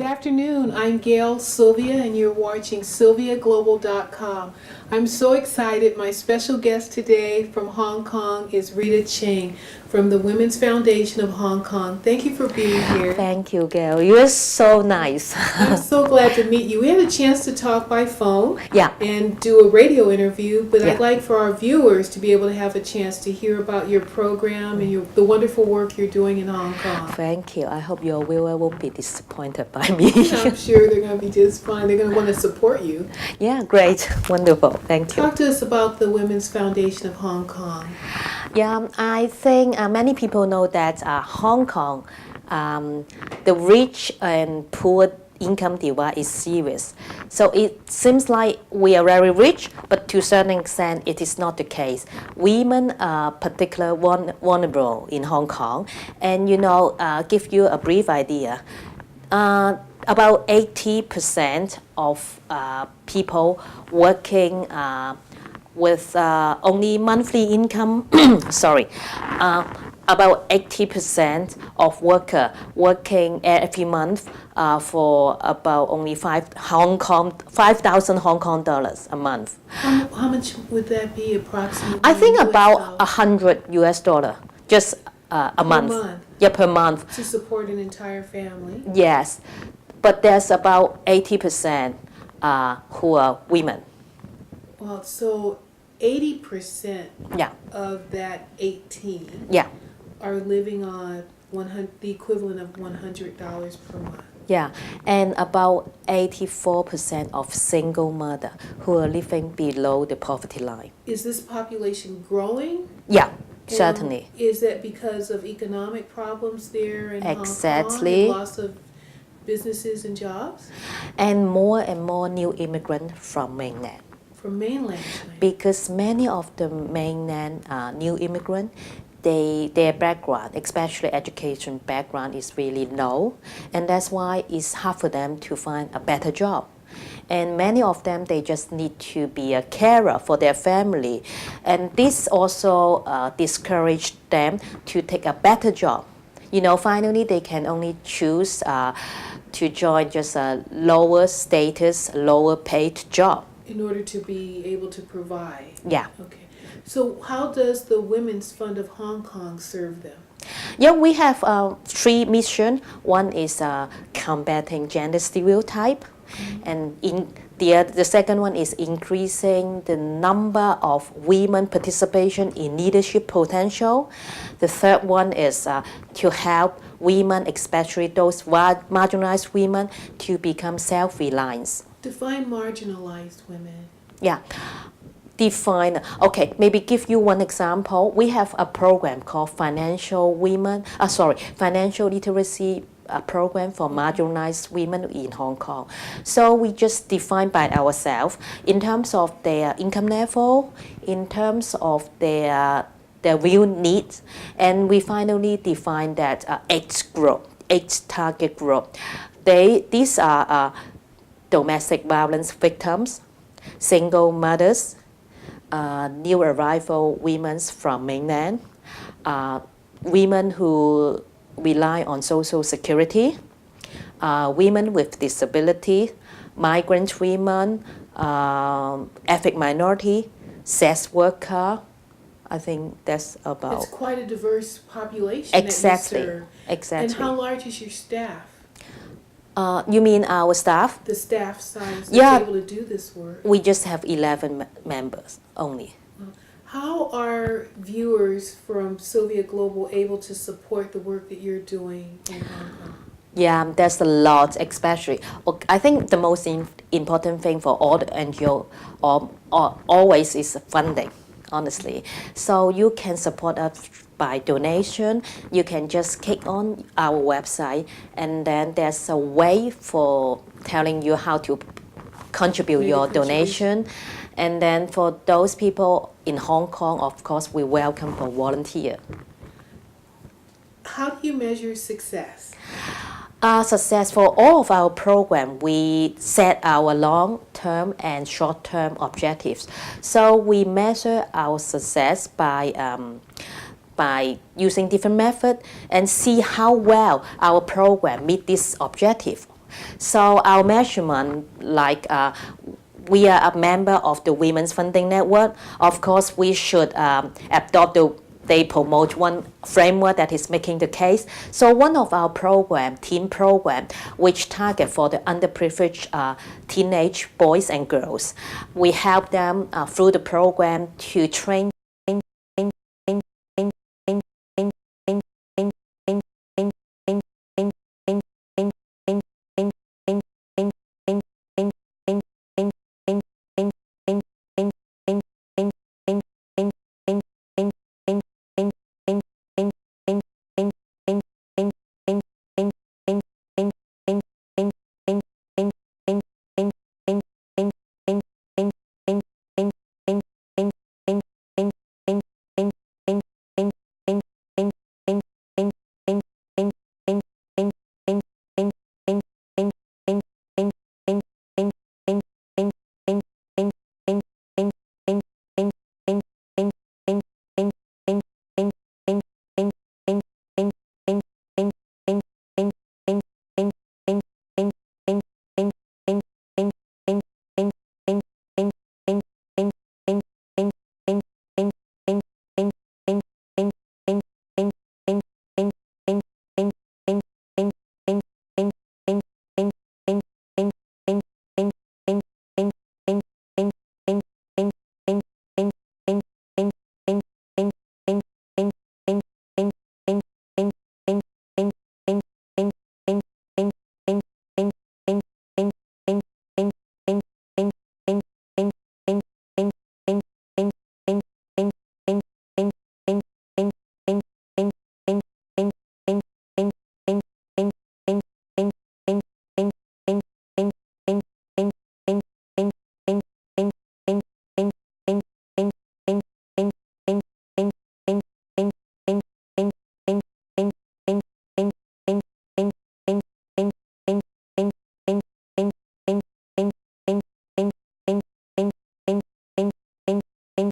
afternoon. I'm Gael Sylvia, and you're watching SylviaGlobal.com. I'm so excited. My special guest today from Hong Kong is Rita Ching from the Women's Foundation of Hong Kong. Thank you for being here. Thank you, Gail. You're so nice. I'm so glad to meet you. We had a chance to talk by phone Yeah. and do a radio interview, but Yeah. I'd like for our viewers to be able to have a chance to hear about your program and the wonderful work you're doing in Hong Kong. Thank you. I hope your viewer won't be disappointed by me. I'm sure they're going to be just fine. They're going to want to support you. Yeah, great. Wonderful. Thank you. Talk to us about the Women's Foundation of Hong Kong. Yeah, I think many people know that Hong Kong, the rich and poor income divide is serious. So it seems like we are very rich, but to a certain extent, it is not the case. Women are particularly vulnerable in Hong Kong. And, give you a brief idea. About 80% of people working with only monthly income, about 80% of workers working every month for about only 5,000 Hong Kong dollars a month. How much would that be approximately? I think in about $100 just a month. Yeah, per month. To support an entire family. Yes, but there's about 80% who are women. Well, so 80% Yeah. of that 18 Yeah. are living on the equivalent of $100 per month. Yeah, and about 84% of single mother who are living below the poverty line. Is this population growing? Yeah, certainly. Is that because of economic problems there in Exactly. Hong Kong and loss of businesses and jobs? And more new immigrants from mainland. From mainland China? Because many of the mainland new immigrants, their background, especially education background, is really low, and that's why it's hard for them to find a better job. And many of them, they just need to be a carer for their family, and this also discouraged them to take a better job. Finally, they can only choose to join just a lower status, lower paid job. In order to be able to provide? Yeah. Okay. So how does the Women's Fund of Hong Kong serve them? Yeah, we have 3 missions. One is combating gender stereotype, and the second one is increasing the number of women participation in leadership potential. The third one is to help women, especially those marginalized women, to become self-reliant. Define marginalized women. Yeah. Okay, maybe give you one example. We have a program called financial literacy program for marginalized women in Hong Kong. So we just define by ourselves in terms of their income level, in terms of their real needs, and we finally define that age target group. These are domestic violence victims, single mothers, new arrival women from mainland, women who rely on social security, women with disability, migrant women, ethnic minority, sex worker. I think that's about. It's quite a diverse population. Exactly. That you serve. Exactly. And how large is your staff? You mean our staff? The staff size Yeah. that's able to do this work. We just have 11 members only. How are viewers from Sylvia Global able to support the work that you're doing in Hong Kong? Yeah, there's a lot, especially. I think the most important thing for all the NGO always is funding, honestly. So you can support us by donation. You can just click on our website, and then there's a way for telling you how to contribute your donation. And then for those people in Hong Kong, of course, we welcome for volunteer. How do you measure success? Success for all of our program, we set our long-term and short-term objectives. So we measure our success by using different methods and see how well our program meet this objective. So our measurement, we are a member of the Women's Funding Network. Of course, we should adopt they promote one framework that is making the case. So one of our teen program, which target for the underprivileged teenage boys and girls, we help them through the program to train